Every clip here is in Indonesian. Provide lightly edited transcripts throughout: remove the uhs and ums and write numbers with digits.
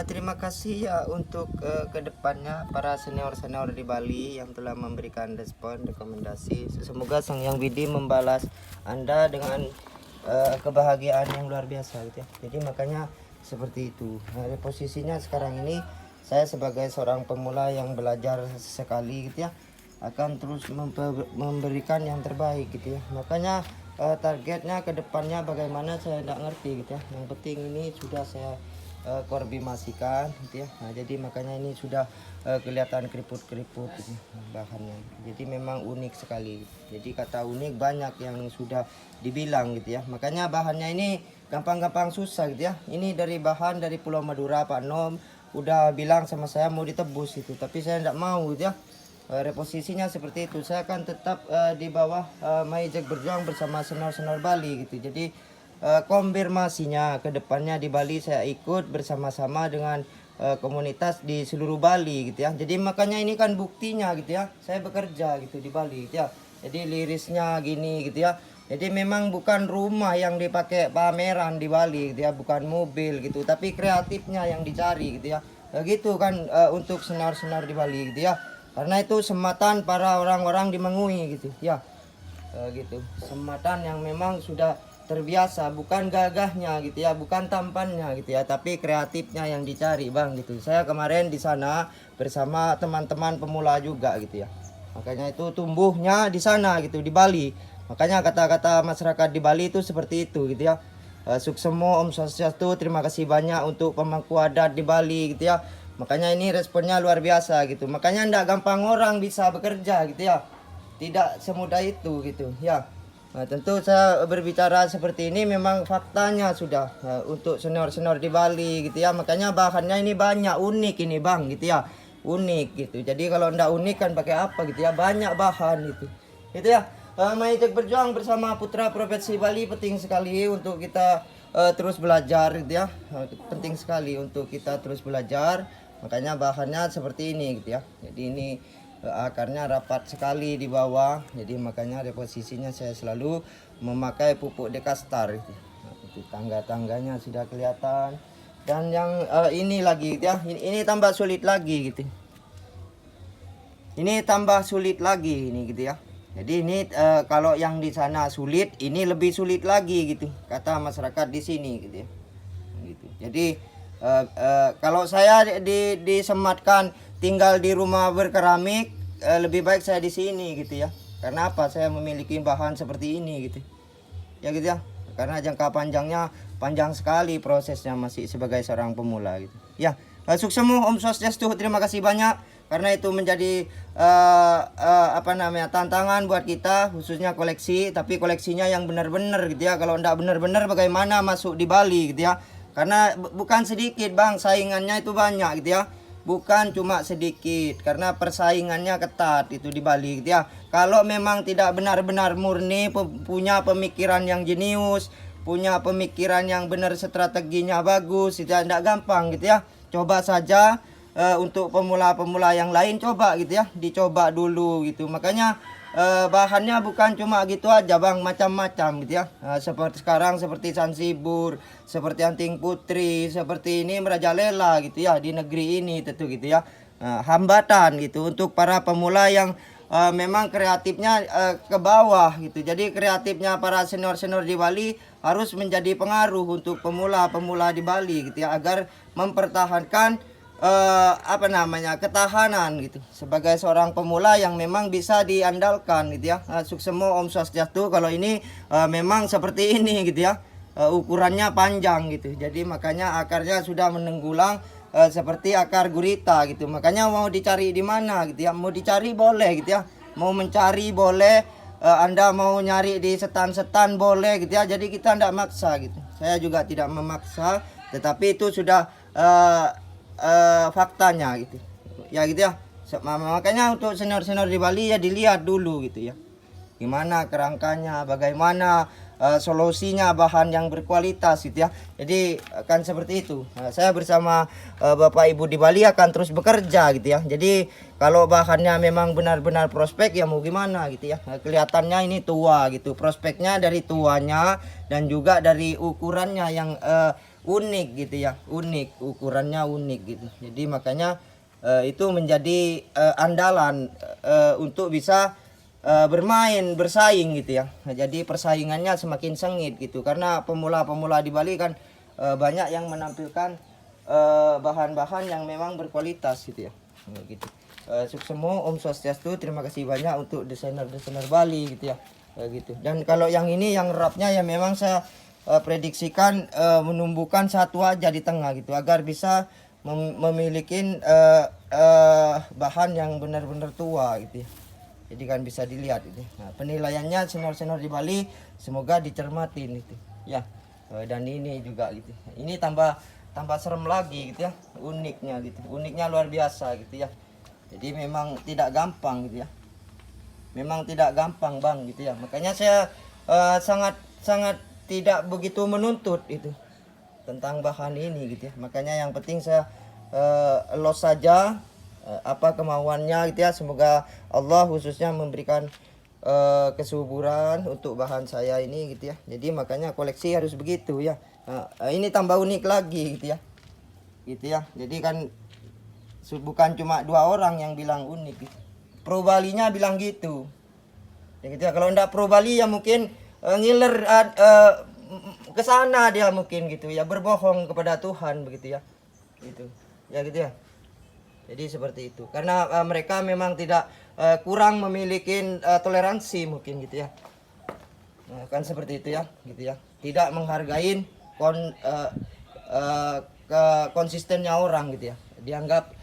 Terima kasih ya untuk kedepannya para senior-senior di Bali yang telah memberikan respon rekomendasi. Semoga Sang Yang Widi membalas Anda dengan kebahagiaan yang luar biasa gitu ya. Jadi makanya seperti itu. Nah, posisinya sekarang ini saya sebagai seorang pemula yang belajar sekali gitu ya, akan terus memberikan yang terbaik gitu ya. Makanya targetnya ke depannya bagaimana saya tidak ngerti gitu ya. Yang penting ini sudah saya koordinasikan gitu ya. Nah, jadi makanya ini sudah kelihatan keriput-keriput gitu, bahannya. Jadi memang unik sekali. Jadi kata unik banyak yang sudah dibilang gitu ya. Makanya bahannya ini gampang-gampang susah gitu ya. Ini dari bahan dari Pulau Madura, Pak Nom udah bilang sama saya mau ditebus itu, tapi saya tidak mau gitu ya. Reposisinya seperti itu, saya akan tetap di bawah Maijek berjuang bersama senior-senior Bali gitu. Jadi konfirmasinya ke depannya di Bali saya ikut bersama-sama dengan komunitas di seluruh Bali gitu ya. Jadi makanya ini kan buktinya gitu ya, saya bekerja gitu di Bali gitu ya. Jadi lirisnya gini gitu ya. Jadi memang bukan rumah yang dipakai pameran di Bali gitu ya, bukan mobil gitu, tapi kreatifnya yang dicari gitu ya. Gitu kan untuk senior-senior di Bali gitu ya. Karena itu sematan para orang-orang di Mengui gitu ya. Gitu. Sematan yang memang sudah terbiasa, bukan gagahnya gitu ya, bukan tampannya gitu ya, tapi kreatifnya yang dicari bang gitu. Saya kemarin di sana bersama teman-teman pemula juga gitu ya. Makanya itu tumbuhnya di sana gitu di Bali. Makanya kata-kata masyarakat di Bali itu seperti itu gitu ya. Suksemo Om Swastiastu, terima kasih banyak untuk pemangku adat di Bali gitu ya. Makanya ini responnya luar biasa gitu. Makanya ndak gampang orang bisa bekerja gitu ya. Tidak semudah itu gitu ya. Nah, tentu saya berbicara seperti ini memang faktanya sudah untuk senior-senior di Bali gitu ya. Makanya bahannya ini banyak unik ini bang gitu ya. Unik gitu. Jadi kalau ndak unik kan pakai apa gitu ya. Banyak bahan itu. Gitu ya. Maijek berjuang bersama Putra Profesi Bali penting sekali untuk kita terus belajar gitu ya. Penting sekali untuk kita terus belajar. Makanya bahannya seperti ini gitu ya. Jadi ini akarnya rapat sekali di bawah, jadi makanya reposisinya saya selalu memakai pupuk dekastar itu. Nah, itu tangga-tangganya sudah kelihatan, dan yang ini lagi gitu ya, ini tambah sulit lagi gitu, ini tambah sulit lagi ini gitu ya. Jadi ini kalau yang di sana sulit, ini lebih sulit lagi gitu kata masyarakat di sini gitu ya. Gitu. Jadi kalau saya disematkan tinggal di rumah berkeramik, lebih baik saya di sini gitu ya. Karena apa? Saya memiliki bahan seperti ini gitu. Ya gitu ya. Karena jangka panjangnya panjang sekali prosesnya masih sebagai seorang pemula gitu. Ya, suksesmu Om Swastiastu, terima kasih banyak karena itu menjadi tantangan buat kita khususnya koleksi, tapi koleksinya yang benar-benar gitu ya. Kalau enggak benar-benar bagaimana masuk di Bali gitu ya. Karena bukan sedikit bang, saingannya itu banyak gitu ya. Bukan cuma sedikit, karena persaingannya ketat itu di Bali gitu ya. Kalau memang tidak benar-benar murni, punya pemikiran yang jenius, punya pemikiran yang benar, strateginya bagus, tidak gampang gitu ya. Coba saja untuk pemula-pemula yang lain coba gitu ya, dicoba dulu gitu. Makanya bahannya bukan cuma gitu aja bang, macam-macam gitu ya. Seperti sekarang seperti Sansibur, seperti Anting Putri, seperti ini merajalela gitu ya di negeri ini tentu gitu ya. Hambatan gitu untuk para pemula yang memang kreatifnya ke bawah gitu. Jadi kreatifnya para senior-senior di Bali harus menjadi pengaruh untuk pemula-pemula di Bali gitu ya, agar mempertahankan ketahanan gitu sebagai seorang pemula yang memang bisa diandalkan gitu ya. Suksesmo Om Swastiastu. Kalau ini memang seperti ini gitu ya, ukurannya panjang gitu, jadi makanya akarnya sudah menenggulang seperti akar gurita gitu. Makanya mau dicari di mana gitu ya, mau dicari boleh gitu ya, mau mencari boleh, Anda mau nyari di setan-setan boleh gitu ya. Jadi kita tidak maksa gitu, saya juga tidak memaksa, tetapi itu sudah faktanya gitu ya gitu ya. Makanya untuk senior-senior di Bali ya dilihat dulu gitu ya, gimana kerangkanya, bagaimana solusinya, bahan yang berkualitas gitu ya. Jadi akan seperti itu. Saya bersama Bapak Ibu di Bali akan terus bekerja gitu ya. Jadi kalau bahannya memang benar-benar prospek ya mau gimana gitu ya. Kelihatannya ini tua gitu, prospeknya dari tuanya dan juga dari ukurannya yang unik gitu ya, unik, ukurannya unik gitu. Jadi makanya itu menjadi andalan untuk bisa bermain, bersaing gitu ya. Nah, jadi persaingannya semakin sengit gitu, karena pemula-pemula di Bali kan banyak yang menampilkan bahan-bahan yang memang berkualitas gitu ya. Nah, gitu. Sukses Om Swastiastu, terima kasih banyak untuk desainer-desainer Bali gitu ya. Gitu. Dan kalau yang ini yang rapnya ya memang saya prediksikan menumbuhkan satu aja di tengah gitu, agar bisa memiliki bahan yang benar-benar tua gitu ya. Jadi kan bisa dilihat itu. Nah, penilaiannya senior-senior di Bali semoga dicermatin itu. Ya. Dan ini juga gitu. Ini tambah serem lagi gitu ya. Uniknya gitu. Uniknya luar biasa gitu ya. Jadi memang tidak gampang gitu ya. Memang tidak gampang, Bang gitu ya. Makanya saya sangat tidak begitu menuntut itu tentang bahan ini gitu ya. Makanya yang penting saya los saja apa kemauannya gitu ya. Semoga Allah khususnya memberikan kesuburan untuk bahan saya ini gitu ya. Jadi makanya koleksi harus begitu ya. Nah, ini tambah unik lagi gitu ya. Gitu ya. Jadi kan bukan cuma 2 orang yang bilang unik gitu. Pro Balinya bilang gitu. Ya gitu ya. Kalau enggak Pro Bali ya mungkin ngiler ke sana dia mungkin gitu ya, berbohong kepada Tuhan begitu ya. Gitu. Ya gitu ya. Jadi seperti itu. Karena mereka memang tidak kurang memiliki toleransi mungkin gitu ya. Nah, kan seperti itu ya, gitu ya. Tidak menghargai konsistennya orang gitu ya. Dianggap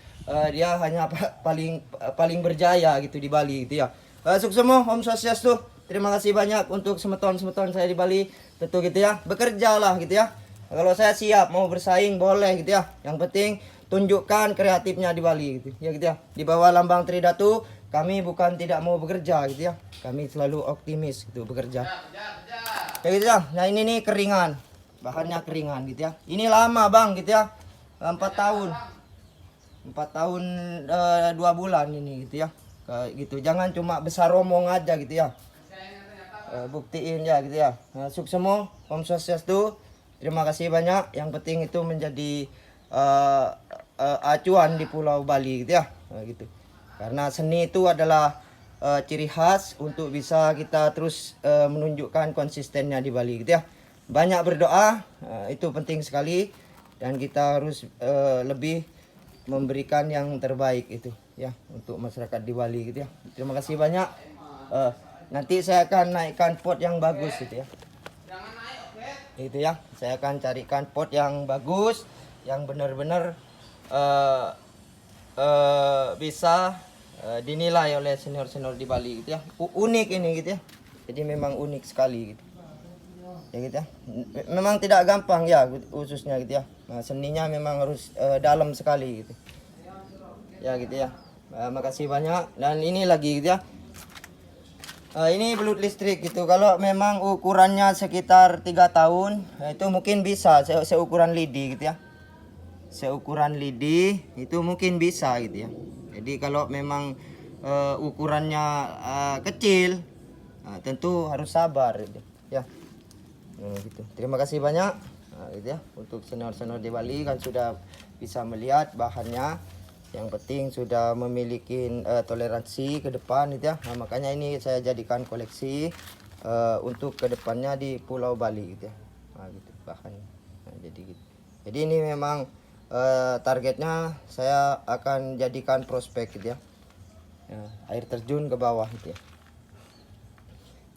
dia hanya paling berjaya gitu di Bali gitu ya. Sukses Om Swastiastu. Terima kasih banyak untuk semeton-semeton saya di Bali. Tentu gitu ya. Bekerjalah gitu ya. Kalau saya siap mau bersaing boleh gitu ya. Yang penting tunjukkan kreatifnya di Bali gitu ya, gitu ya. Di bawah lambang Tridatu kami bukan tidak mau bekerja gitu ya. Kami selalu optimis gitu bekerja. Ya gitu ya. Nah ini nih keringan. Bahannya keringan gitu ya. Ini lama Bang gitu ya. 4 tahun. 4 tahun 2 bulan ini gitu ya. Kayak gitu. Jangan cuma besar omong aja gitu ya. Buktiin ya gitu ya. Nah, sukses semua Om Swastiastu. Terima kasih banyak. Yang penting itu menjadi acuan di Pulau Bali gitu ya. Nah, gitu. Karena seni itu adalah ciri khas untuk bisa kita terus menunjukkan konsistennya di Bali gitu ya. Banyak berdoa, itu penting sekali, dan kita harus lebih memberikan yang terbaik itu ya untuk masyarakat di Bali gitu ya. Terima kasih banyak. Nanti saya akan naikkan pot yang bagus gitu ya. Itu ya, saya akan carikan pot yang bagus, yang benar-benar bisa dinilai oleh senior-senior di Bali gitu ya. Unik ini gitu ya. Jadi memang unik sekali gitu. Ya gitu ya. Memang tidak gampang ya khususnya gitu ya. Nah, seninya memang harus dalam sekali gitu. Ya gitu ya. Makasih banyak. Dan ini lagi gitu ya. Ini belut listrik gitu. Kalau memang ukurannya sekitar 3 tahun, itu mungkin bisa seukuran lidi gitu ya. Seukuran lidi itu mungkin bisa gitu ya. Jadi kalau memang ukurannya kecil, tentu harus sabar gitu ya. Gitu. Terima kasih banyak gitu ya untuk senior-senior di Bali kan sudah bisa melihat bahannya. Yang penting sudah memiliki toleransi ke depan gitu ya. Nah, makanya ini saya jadikan koleksi untuk kedepannya di Pulau Bali gitu ya. Nah, gitu bahannya. Nah, jadi gitu. Jadi ini memang targetnya saya akan jadikan prospek gitu ya. Air terjun ke bawah gitu ya.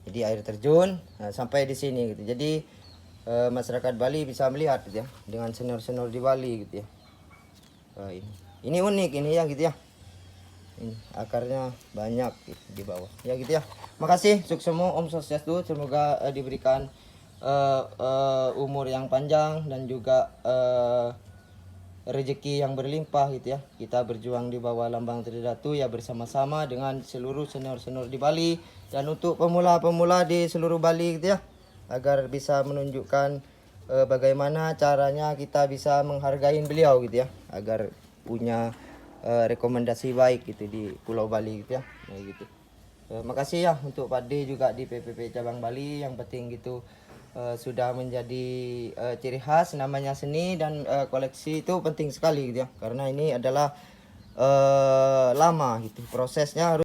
Jadi air terjun sampai di sini gitu. Jadi masyarakat Bali bisa melihat gitu ya dengan senior-senior di Bali gitu ya. Ini unik ini ya gitu ya. Ini akarnya banyak gitu, di bawah. Ya gitu ya. Makasih sukses semua Om Swastiastu. Semoga diberikan umur yang panjang dan juga rezeki yang berlimpah gitu ya. Kita berjuang di bawah lambang Tridatu ya bersama-sama dengan seluruh senior-senior di Bali, dan untuk pemula-pemula di seluruh Bali gitu ya, agar bisa menunjukkan bagaimana caranya kita bisa menghargai beliau gitu ya, agar punya rekomendasi baik gitu di Pulau Bali gitu ya. Nah, gitu. Makasih ya untuk Pak D juga di PPP cabang Bali. Yang penting gitu sudah menjadi ciri khas namanya seni dan koleksi itu penting sekali gitu ya, karena ini adalah lama gitu prosesnya.